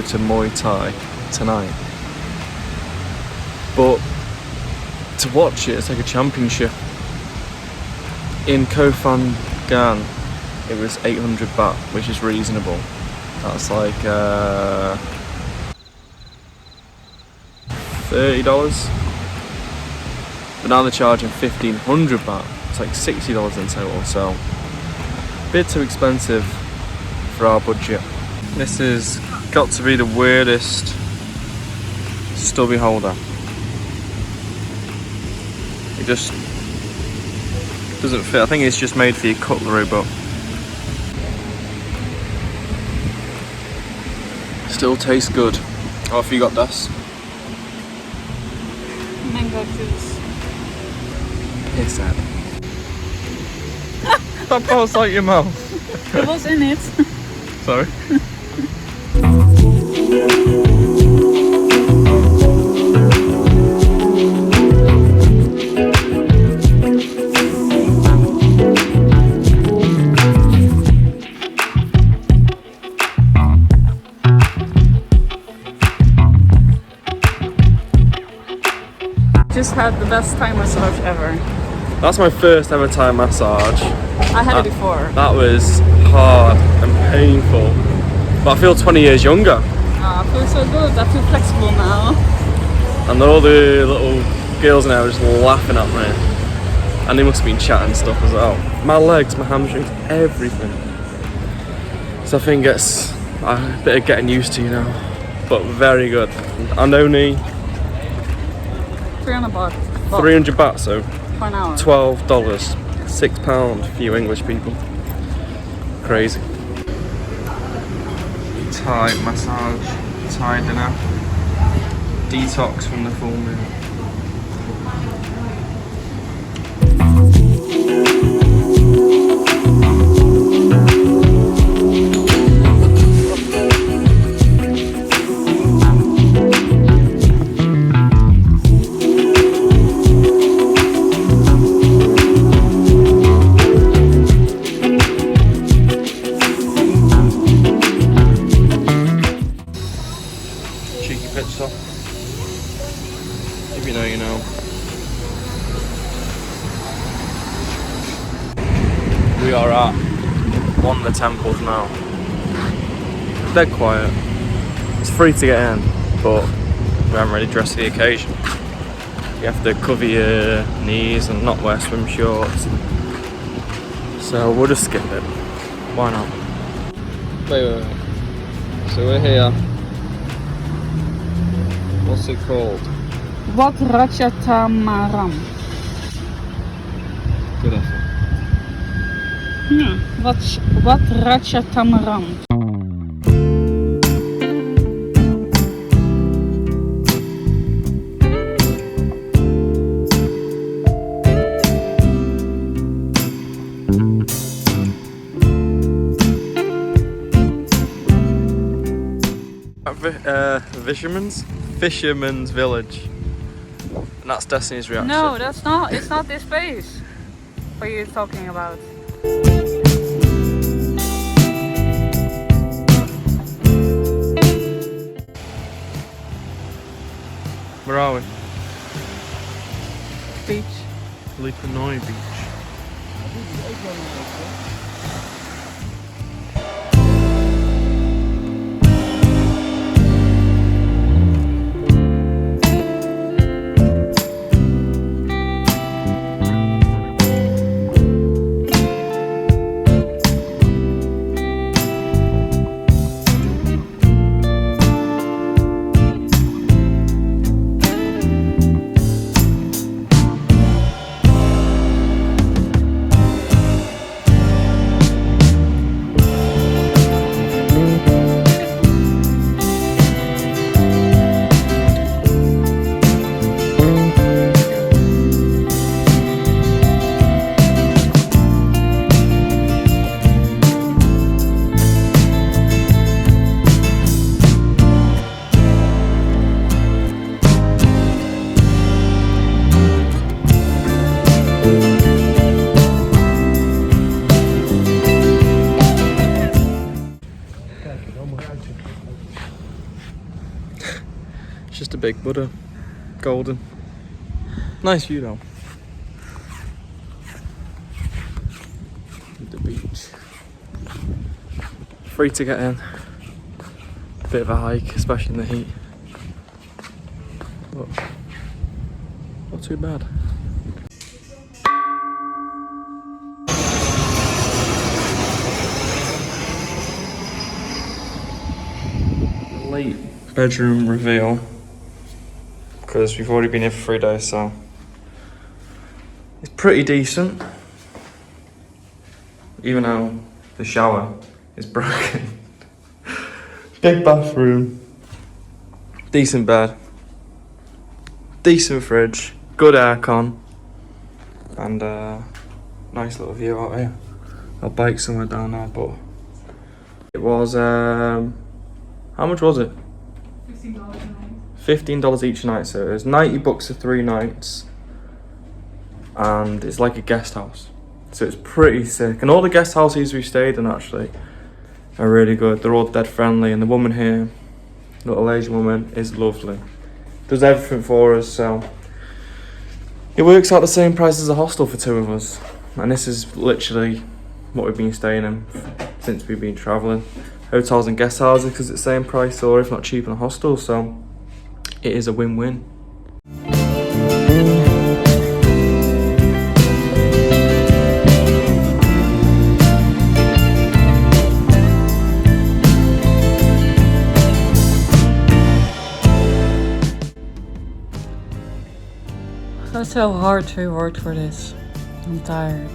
to Muay Thai tonight. But to watch it, it's like a championship. In Koh Samui, it was 800 baht, which is reasonable. That's like $30. But now they're charging 1,500 baht. It's like $60 in total, so a bit too expensive for our budget. This has got to be the weirdest stubby holder. It just doesn't fit. I think it's just made for your cutlery, but still tastes good. What have you got, Das? Mango juice. It's that. That falls out your mouth. It was in it. Sorry. Just had the best Thai massage ever. That's my first ever Thai massage. I had it before. That was hard and painful. But I feel 20 years younger. I feel so good. I feel flexible now. And all the little girls now are just laughing at me. And they must have been chatting stuff as well. My legs, my hamstrings, everything. So I think it's a bit of getting used to, you know. But very good. And only 300 baht. 300 baht, so For an hour. $12. £6 for you English people. Crazy. Thai massage, Thai dinner, detox from the full moon. Pit stop. If you know, you know. We are at one of the temples now. It's dead quiet. It's free to get in, but we haven't really dressed for the occasion. You have to cover your knees and not wear swim shorts. So we'll just skip it. Why not? Wait. So we're here. What's it called? Wat Ratchatamaram. Good effort. Yeah. Wat Ratchatamaram. Fisherman's Village, and that's Destiny's reaction. No, that's not. It's not this place. What are you talking about? Where are we? Beach. Lipanoi Beach. Big Buddha. Golden. Nice view though. The beach. Free to get in. Bit of a hike, especially in the heat. But not too bad. Late bedroom reveal, because we've already been here for 3 days, so it's pretty decent, even though the shower is broken. Big bathroom, decent bed, decent fridge, good aircon, and nice little view out here. I'll bike somewhere down there, but it was how much was it? $15 a night. $15 each night, so it was $90 for 3 nights, and it's like a guest house, so it's pretty sick. And all the guest houses we stayed in actually are really good. They're all dead friendly, and the woman here, little Asian woman, is lovely. Does everything for us, so it works out the same price as a hostel for 2 of us. And this is literally what we've been staying in since we've been travelling. Hotels and guest houses, because it's the same price, or if not cheaper than a hostel, so it is a win-win. That's so hard to work for this. I'm tired.